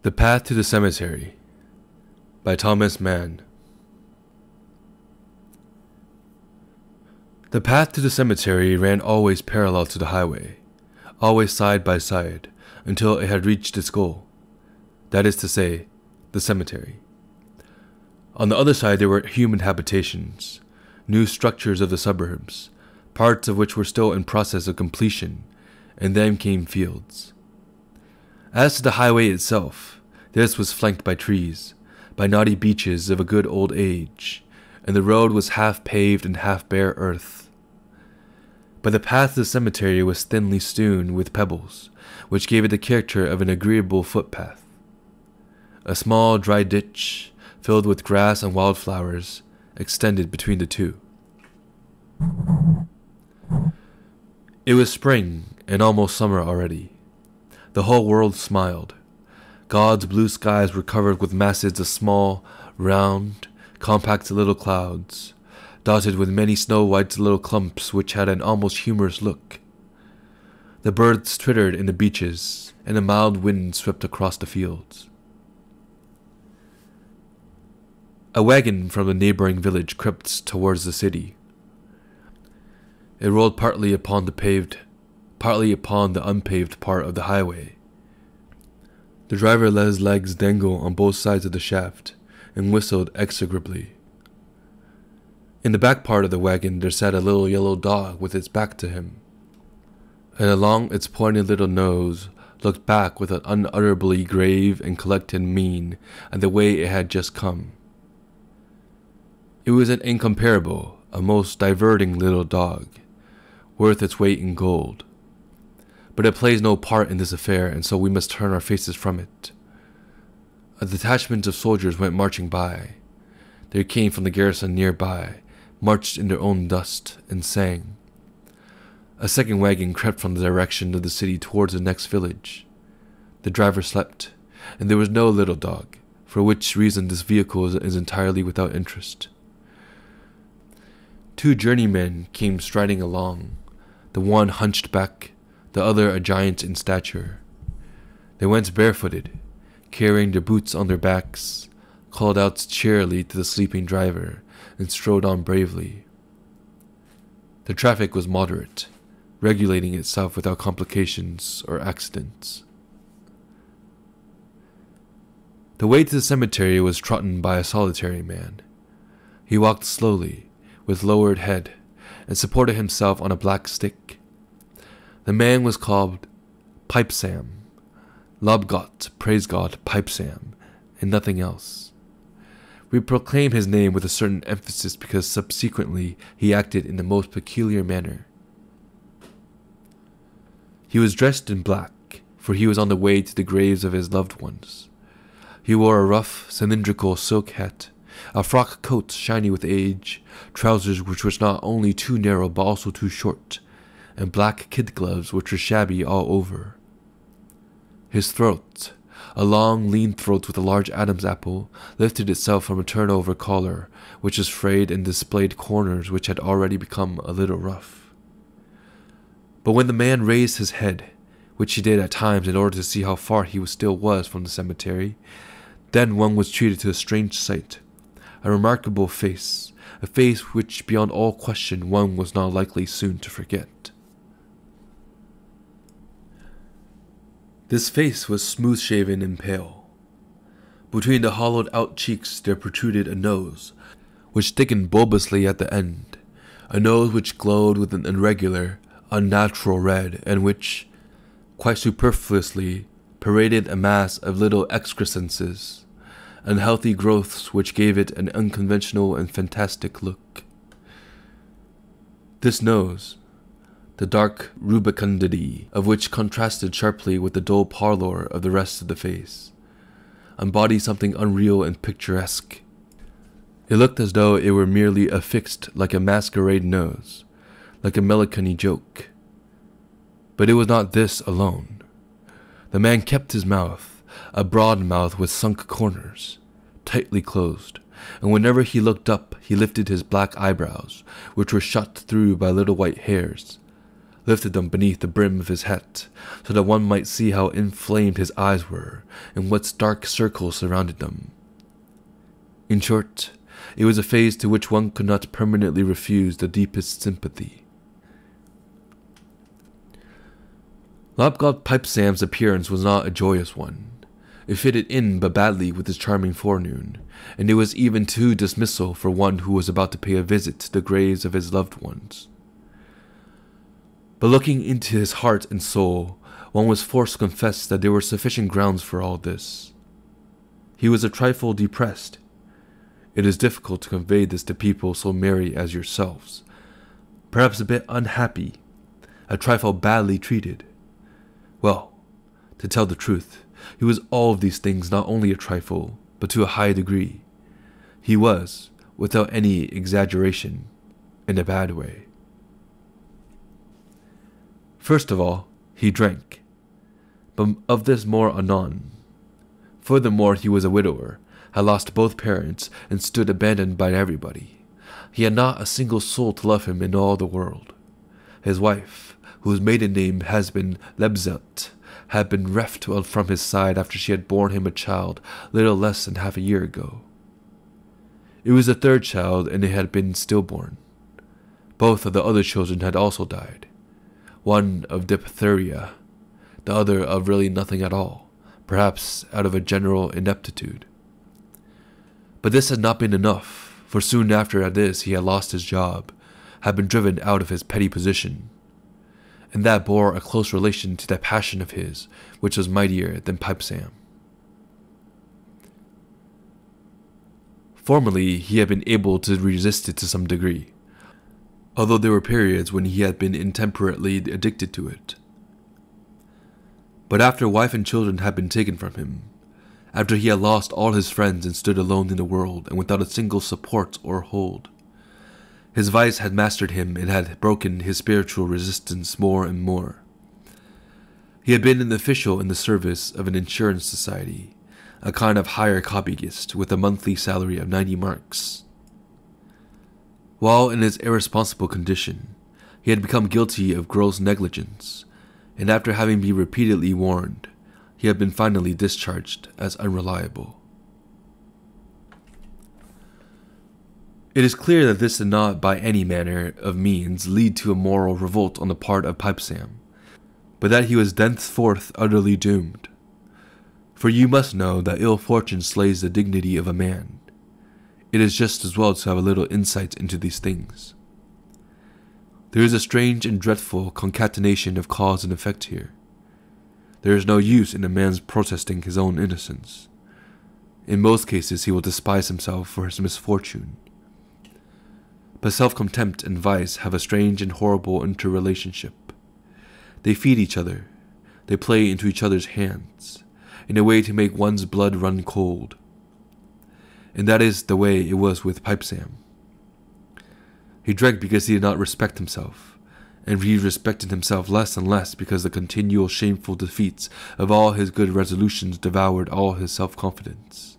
The Path to the Cemetery by Mann. The path to the cemetery ran always parallel to the highway, always side by side, until it had reached its goal. That is to say, the cemetery. On the other side there were human habitations, new structures of the suburbs, parts of which were still in process of completion, and then came fields. As to the highway itself, this was flanked by trees, by knotty beeches of a good old age, and the road was half paved and half bare earth. But the path to the cemetery was thinly strewn with pebbles, which gave it the character of an agreeable footpath. A small dry ditch, filled with grass and wildflowers, extended between the two. It was spring and almost summer already. The whole world smiled. God's blue skies were covered with masses of small, round, compact little clouds, dotted with many snow-white little clumps which had an almost humorous look. The birds twittered in the beeches, and a mild wind swept across the fields. A wagon from the neighboring village crept towards the city. It rolled partly upon the paved, partly upon the unpaved part of the highway. The driver let his legs dangle on both sides of the shaft, and whistled execrably. In the back part of the wagon there sat a little yellow dog with its back to him, and along its pointed little nose looked back with an unutterably grave and collected mien at the way it had just come. It was an incomparable, a most diverting little dog, worth its weight in gold. But it plays no part in this affair, and so we must turn our faces from it. A detachment of soldiers went marching by. They came from the garrison nearby, marched in their own dust, and sang. A second wagon crept from the direction of the city towards the next village. The driver slept, and there was no little dog, for which reason this vehicle is entirely without interest. Two journeymen came striding along, the one hunched back, the other a giant in stature. They went barefooted, carrying their boots on their backs, called out cheerily to the sleeping driver, and strode on bravely. The traffic was moderate, regulating itself without complications or accidents. The way to the cemetery was trodden by a solitary man. He walked slowly, with lowered head, and supported himself on a black stick. The man was called Pipe Sam, Lob Gott, praise God, Pipe Sam, and nothing else. We proclaim his name with a certain emphasis because subsequently he acted in the most peculiar manner. He was dressed in black, for he was on the way to the graves of his loved ones. He wore a rough, cylindrical silk hat, a frock coat shiny with age, trousers which were not only too narrow but also too short, and black kid gloves which were shabby all over. His throat, a long, lean throat with a large Adam's apple, lifted itself from a turnover collar, which was frayed and displayed corners which had already become a little rough. But when the man raised his head, which he did at times in order to see how far he still was from the cemetery, then one was treated to a strange sight, a remarkable face, a face which beyond all question one was not likely soon to forget. This face was smooth-shaven and pale. Between the hollowed-out cheeks there protruded a nose, which thickened bulbously at the end, a nose which glowed with an irregular, unnatural red, and which, quite superfluously, paraded a mass of little excrescences, unhealthy growths which gave it an unconventional and fantastic look. This nose, the dark rubicundity of which contrasted sharply with the dull pallor of the rest of the face, embodied something unreal and picturesque. It looked as though it were merely affixed like a masquerade nose, like a melancholy joke. But it was not this alone. The man kept his mouth, a broad mouth with sunk corners, tightly closed, and whenever he looked up he lifted his black eyebrows, which were shot through by little white hairs, lifted them beneath the brim of his hat, so that one might see how inflamed his eyes were, and what dark circles surrounded them. In short, it was a phase to which one could not permanently refuse the deepest sympathy. Lobgob Pipe Sam's appearance was not a joyous one. It fitted in but badly with his charming forenoon, and it was even too dismissal for one who was about to pay a visit to the graves of his loved ones. But looking into his heart and soul, one was forced to confess that there were sufficient grounds for all this. He was a trifle depressed. It is difficult to convey this to people so merry as yourselves. Perhaps a bit unhappy, a trifle badly treated. Well, to tell the truth, he was all of these things, not only a trifle, but to a high degree. He was, without any exaggeration, in a bad way. First of all, he drank, but of this more anon. Furthermore, he was a widower, had lost both parents, and stood abandoned by everybody. He had not a single soul to love him in all the world. His wife, whose maiden name has been Lebzelt, had been reft from his side after she had borne him a child little less than half a year ago. It was the third child, and it had been stillborn. Both of the other children had also died. One of diphtheria, the other of really nothing at all, perhaps out of a general ineptitude. But this had not been enough, for soon after this he had lost his job, had been driven out of his petty position, and that bore a close relation to that passion of his which was mightier than Pipe Sam. Formerly he had been able to resist it to some degree, although there were periods when he had been intemperately addicted to it. But after wife and children had been taken from him, after he had lost all his friends and stood alone in the world and without a single support or hold, his vice had mastered him and had broken his spiritual resistance more and more. He had been an official in the service of an insurance society, a kind of hire copyist with a monthly salary of 90 marks. While in his irresponsible condition, he had become guilty of gross negligence, and after having been repeatedly warned, he had been finally discharged as unreliable. It is clear that this did not by any manner of means lead to a moral revolt on the part of Pipe Sam, but that he was thenceforth utterly doomed. For you must know that ill fortune slays the dignity of a man. It is just as well to have a little insight into these things. There is a strange and dreadful concatenation of cause and effect here. There is no use in a man's protesting his own innocence. In most cases he will despise himself for his misfortune. But self-contempt and vice have a strange and horrible interrelationship. They feed each other, they play into each other's hands, in a way to make one's blood run cold. And that is the way it was with Pipe Sam. He drank because he did not respect himself, and he respected himself less and less because the continual shameful defeats of all his good resolutions devoured all his self-confidence.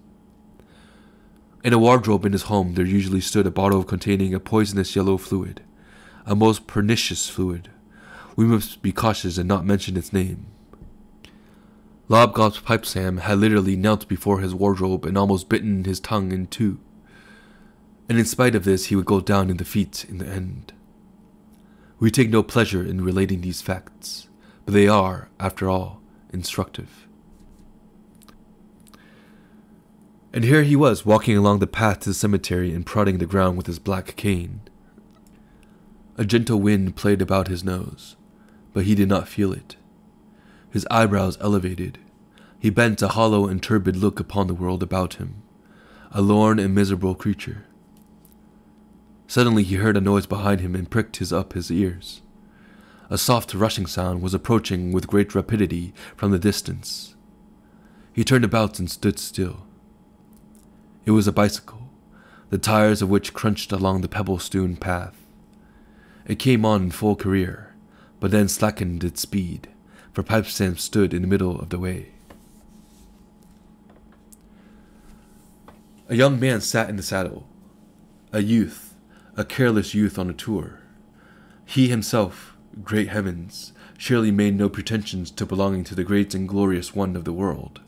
In a wardrobe in his home there usually stood a bottle containing a poisonous yellow fluid, a most pernicious fluid. We must be cautious and not mention its name. Lobgob's Pipe Sam had literally knelt before his wardrobe and almost bitten his tongue in two, and in spite of this he would go down in defeat in the end. We take no pleasure in relating these facts, but they are, after all, instructive. And here he was, walking along the path to the cemetery and prodding the ground with his black cane. A gentle wind played about his nose, but he did not feel it. His eyebrows elevated, he bent a hollow and turbid look upon the world about him, a lorn and miserable creature. Suddenly he heard a noise behind him and pricked up his ears. A soft rushing sound was approaching with great rapidity from the distance. He turned about and stood still. It was a bicycle, the tires of which crunched along the pebble-strewn path. It came on in full career, but then slackened its speed, for Pipe Sam stood in the middle of the way. A young man sat in the saddle, a careless youth on a tour. He himself, Great heavens, surely made no pretensions to belonging to the great and glorious one of the world.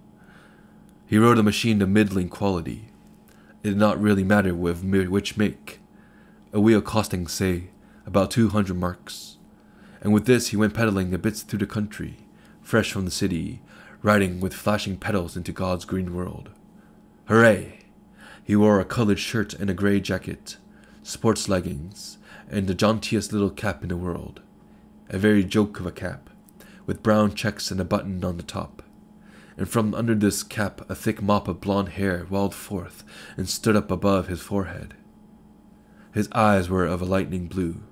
He rode a machine of middling quality. It did not really matter which make, a wheel costing, say, about 200 marks. And with this he went pedaling a bit through the country, fresh from the city, riding with flashing pedals into God's green world. Hooray! He wore a colored shirt and a grey jacket, sports leggings, and the jauntiest little cap in the world. A very joke of a cap, with brown checks and a button on the top. And from under this cap a thick mop of blonde hair welled forth and stood up above his forehead. His eyes were of a lightning blue.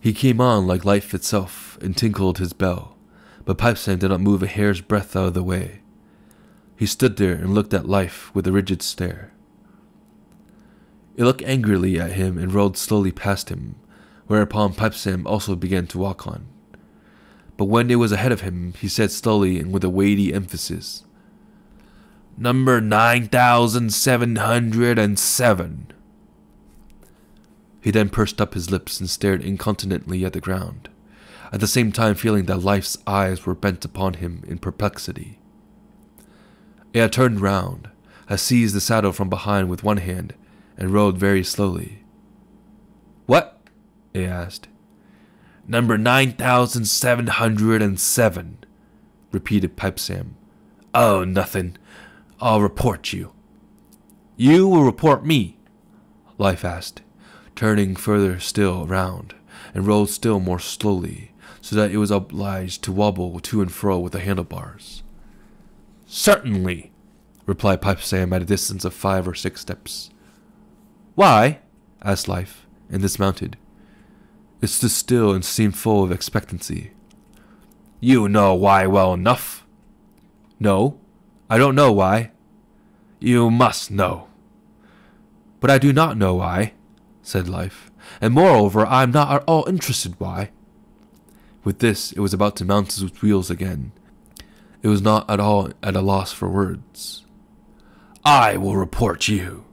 He came on like life itself and tinkled his bell, but Pipesam did not move a hair's breadth out of the way. He stood there and looked at life with a rigid stare. It looked angrily at him and rolled slowly past him, whereupon Pipesam also began to walk on. But when it was ahead of him, he said slowly and with a weighty emphasis, "Number 9707. He then pursed up his lips and stared incontinently at the ground, at the same time feeling that life's eyes were bent upon him in perplexity. He had turned round, had seized the saddle from behind with one hand, and rode very slowly. "What?" he asked. "Number 9707, repeated Pipesam. "Oh, nothing. I'll report you." "You will report me?" Life asked, turning further still round, and rode still more slowly, so that it was obliged to wobble to and fro with the handlebars. "Certainly," replied Pipesam at a distance of 5 or 6 steps. "Why?" asked Life, and dismounted. It stood still and seemed full of expectancy. "You know why well enough." "No, I don't know why." "You must know." "But I do not know why," said Life, "and moreover I am not at all interested why." With this it was about to mount its wheels again. It was not at all at a loss for words. "I will report you,"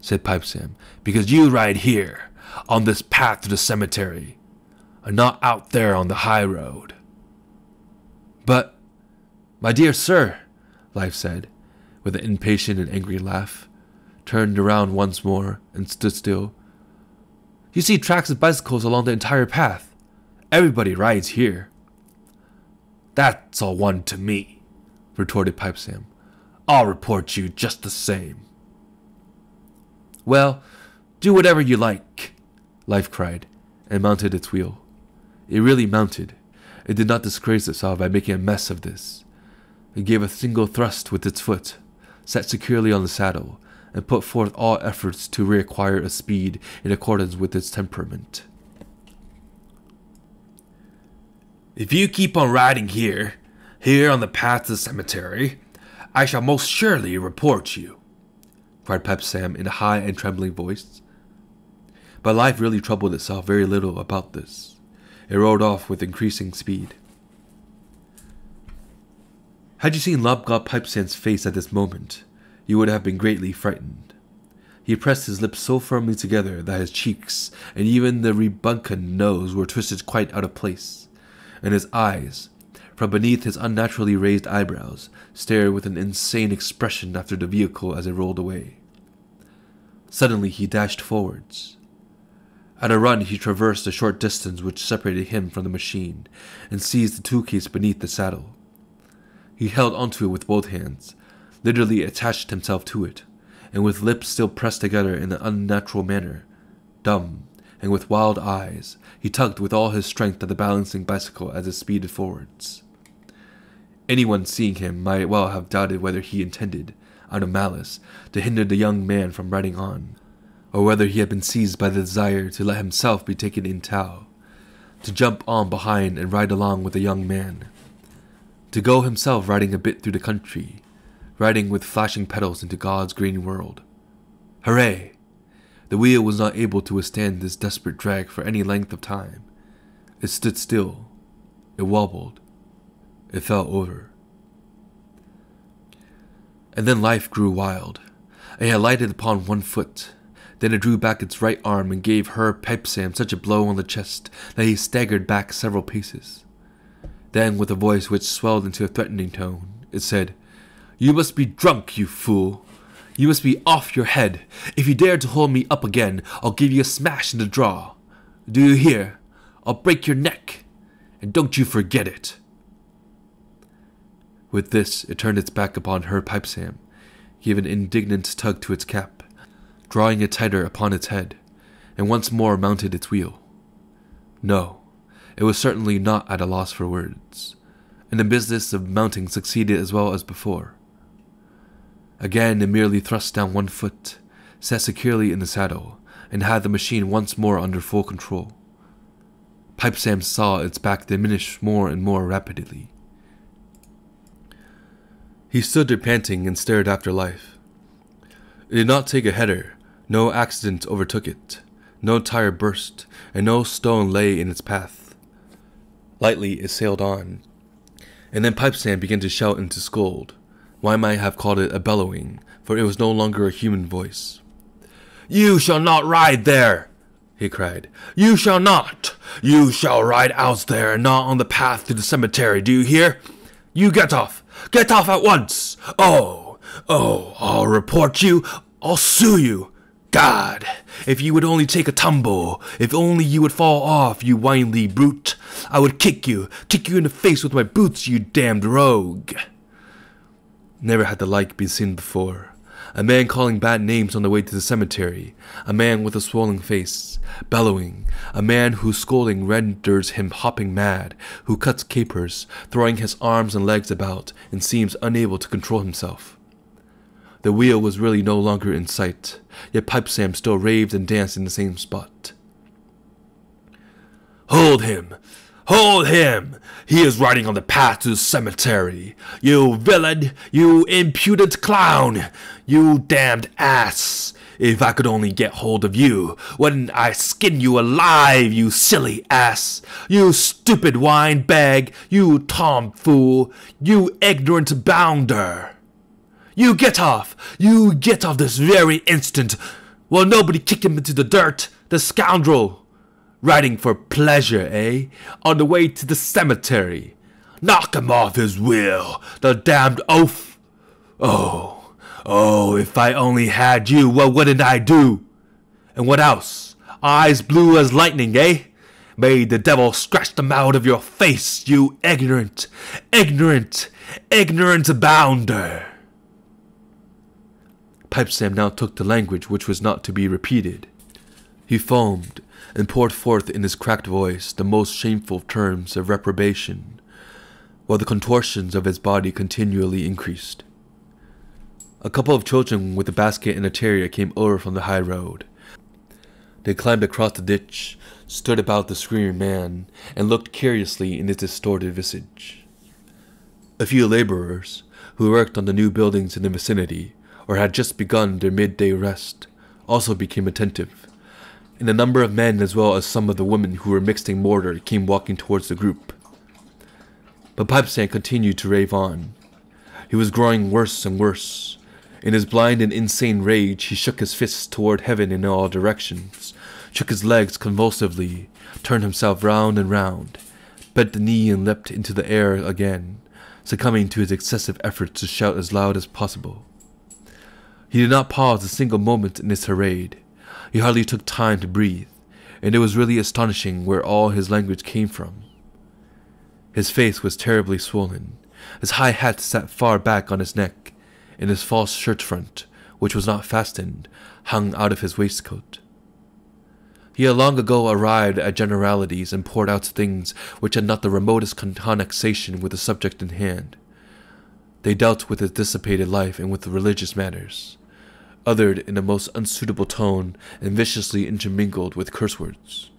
said Pipesam, "because you ride here, on this path to the cemetery, and not out there on the high road." "But, my dear sir," Life said, with an impatient and angry laugh, turned around once more, and stood still. "You see tracks of bicycles along the entire path. Everybody rides here." "That's all one to me," retorted Pipesam. "I'll report you just the same." "Well, do whatever you like," Life cried, and mounted its wheel. It really mounted. It did not disgrace itself by making a mess of this. It gave a single thrust with its foot, sat securely on the saddle, and put forth all efforts to reacquire a speed in accordance with its temperament. "If you keep on riding here on the path to the cemetery, I shall most surely report you," cried Pipesam in a high and trembling voice. But Life really troubled itself very little about this. It rode off with increasing speed. Had you seen Lobgob Pipesam's face at this moment, you would have been greatly frightened. He pressed his lips so firmly together that his cheeks and even the rebunken nose were twisted quite out of place, and his eyes, from beneath his unnaturally raised eyebrows, stared with an insane expression after the vehicle as it rolled away. Suddenly he dashed forwards. At a run he traversed the short distance which separated him from the machine, and seized the tool-case beneath the saddle. He held onto it with both hands, literally attached himself to it, and with lips still pressed together in an unnatural manner, dumb, and with wild eyes, he tugged with all his strength at the balancing bicycle as it speeded forwards. Anyone seeing him might well have doubted whether he intended, out of malice, to hinder the young man from riding on, or whether he had been seized by the desire to let himself be taken in tow, to jump on behind and ride along with the young man, to go himself riding a bit through the country, riding with flashing pedals into God's green world. Hooray! The wheel was not able to withstand this desperate drag for any length of time. It stood still. It wobbled. It fell over. And then Life grew wild. It had lighted upon one foot, Then it drew back its right arm and gave Herr Pipesam such a blow on the chest that he staggered back several paces. Then, with a voice which swelled into a threatening tone, it said, "You must be drunk, you fool. You must be off your head. If you dare to hold me up again, I'll give you a smash in the jaw. Do you hear? I'll break your neck. And don't you forget it." With this, it turned its back upon Herr Pipesam, gave an indignant tug to its cap, drawing it tighter upon its head, and once more mounted its wheel. No, it was certainly not at a loss for words, and the business of mounting succeeded as well as before. Again, it merely thrust down one foot, sat securely in the saddle, and had the machine once more under full control. Pipesam saw its back diminish more and more rapidly. He stood there panting and stared after life. It did not take a header, no accident overtook it, no tire burst, and no stone lay in its path. Lightly it sailed on, and then Pipesam began to shout and to scold. One might have called it a bellowing, for it was no longer a human voice. "You shall not ride there!" he cried. "You shall not! You shall ride out there and not on the path to the cemetery, do you hear? You get off! Get off at once! Oh, I'll report you! I'll sue you! God, if you would only take a tumble, if only you would fall off, you whiny brute, I would kick you in the face with my boots, you damned rogue!" Never had the like been seen before. A man calling bad names on the way to the cemetery, a man with a swollen face, bellowing, a man whose scolding renders him hopping mad, who cuts capers, throwing his arms and legs about, and seems unable to control himself. The wheel was really no longer in sight, yet Pipesam still raved and danced in the same spot. "Hold him! Hold him! He is riding on the path to the cemetery! You villain! You impudent clown! You damned ass! If I could only get hold of you, wouldn't I skin you alive, you silly ass! You stupid wine bag! You tomfool! You ignorant bounder! You get off! You get off this very instant! Will nobody kick him into the dirt? The scoundrel! Riding for pleasure, eh? On the way to the cemetery! Knock him off his wheel! The damned oaf! Oh, if I only had you, what wouldn't I do? And what else? Eyes blue as lightning, eh? May the devil scratch them out of your face, you ignorant bounder! Pipesam now took the language which was not to be repeated. He foamed, and poured forth in his cracked voice the most shameful terms of reprobation, while the contortions of his body continually increased. A couple of children with a basket and a terrier came over from the high road. They climbed across the ditch, stood about the screaming man, and looked curiously in his distorted visage. A few laborers, who worked on the new buildings in the vicinity, or had just begun their midday rest, also became attentive, and a number of men as well as some of the women who were mixing mortar came walking towards the group. But Pipesam continued to rave on. He was growing worse and worse. In his blind and insane rage, he shook his fists toward heaven in all directions, shook his legs convulsively, turned himself round and round, bent the knee and leapt into the air again, succumbing to his excessive efforts to shout as loud as possible. He did not pause a single moment in his tirade. He hardly took time to breathe, and it was really astonishing where all his language came from. His face was terribly swollen, his high hat sat far back on his neck, and his false shirt front, which was not fastened, hung out of his waistcoat. He had long ago arrived at generalities and poured out things which had not the remotest connexation with the subject in hand. They dealt with his dissipated life and with religious matters, uttered in a most unsuitable tone and viciously intermingled with curse words.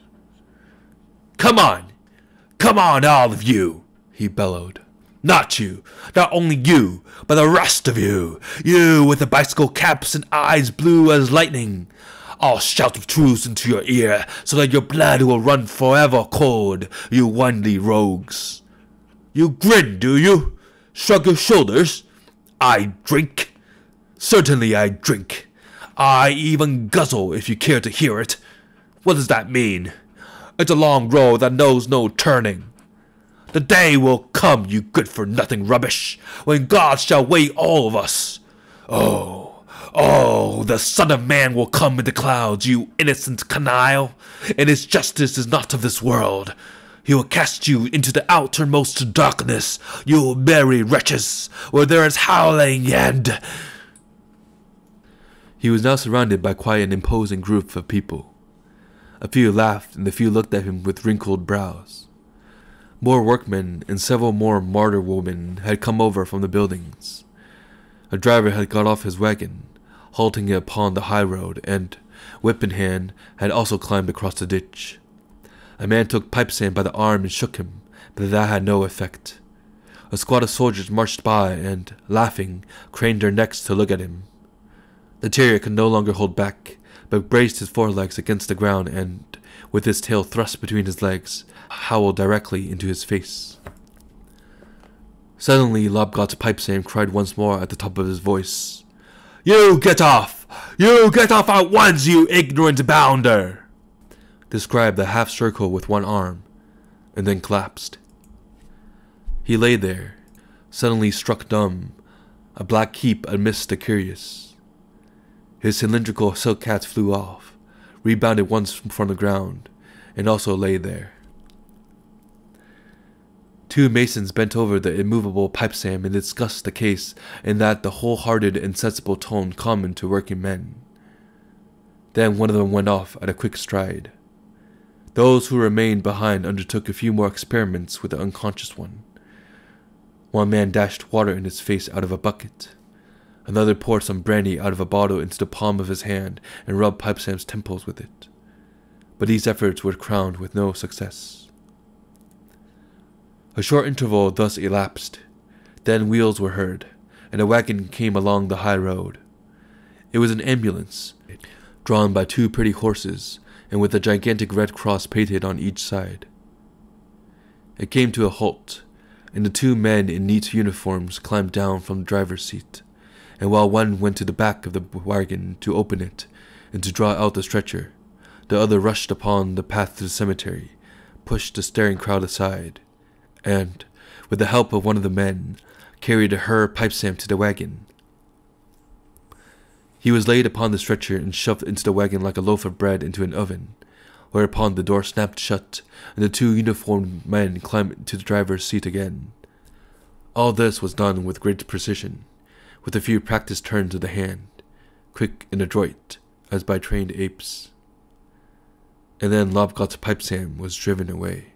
Come on, all of you!" he bellowed. "Not you, not only you, but the rest of you! You with the bicycle caps and eyes blue as lightning! I'll shout the truth into your ear so that your blood will run forever cold, you whiny rogues! You grin, do you? Shrug your shoulders? I drink? Certainly I drink. I even guzzle if you care to hear it. What does that mean? It's a long road that knows no turning. The day will come, you good-for-nothing rubbish, when God shall weigh all of us. Oh, the Son of Man will come in the clouds, you innocent canaille, and his justice is not of this world. He will cast you into the outermost darkness, you merry wretches, where there is howling and... He was now surrounded by quite an imposing group of people. A few laughed, and a few looked at him with wrinkled brows. More workmen and several more martyr women had come over from the buildings. A driver had got off his wagon, halting it upon the high road, and, whip in hand, had also climbed across the ditch. A man took Pipesand by the arm and shook him, but that had no effect. A squad of soldiers marched by and, laughing, craned their necks to look at him. The terrier could no longer hold back, but braced his forelegs against the ground and, with his tail thrust between his legs, howled directly into his face. Suddenly, Lobgot's Pipesand cried once more at the top of his voice, "You get off! You get off at once, you ignorant bounder!" Described the half-circle with one arm, and then collapsed. He lay there, suddenly struck dumb, a black heap amidst the curious. His cylindrical silk hat flew off, rebounded once from the ground, and also lay there. Two masons bent over the immovable Pipesand and discussed the case in that the wholehearted and sensible tone common to working men. Then one of them went off at a quick stride. Those who remained behind undertook a few more experiments with the unconscious one. One man dashed water in his face out of a bucket. Another poured some brandy out of a bottle into the palm of his hand and rubbed Pipesand's temples with it. But these efforts were crowned with no success. A short interval thus elapsed. Then wheels were heard, and a wagon came along the high road. It was an ambulance, drawn by two pretty horses, and with a gigantic red cross painted on each side. It came to a halt, and the two men in neat uniforms climbed down from the driver's seat, and while one went to the back of the wagon to open it and to draw out the stretcher, the other rushed upon the path to the cemetery, pushed the staring crowd aside, and, with the help of one of the men, carried her Pipesand to the wagon. He was laid upon the stretcher and shoved into the wagon like a loaf of bread into an oven, whereupon the door snapped shut, and the two uniformed men climbed into the driver's seat again. All this was done with great precision, with a few practiced turns of the hand, quick and adroit, as by trained apes. And then Lobgot's Pipesand was driven away.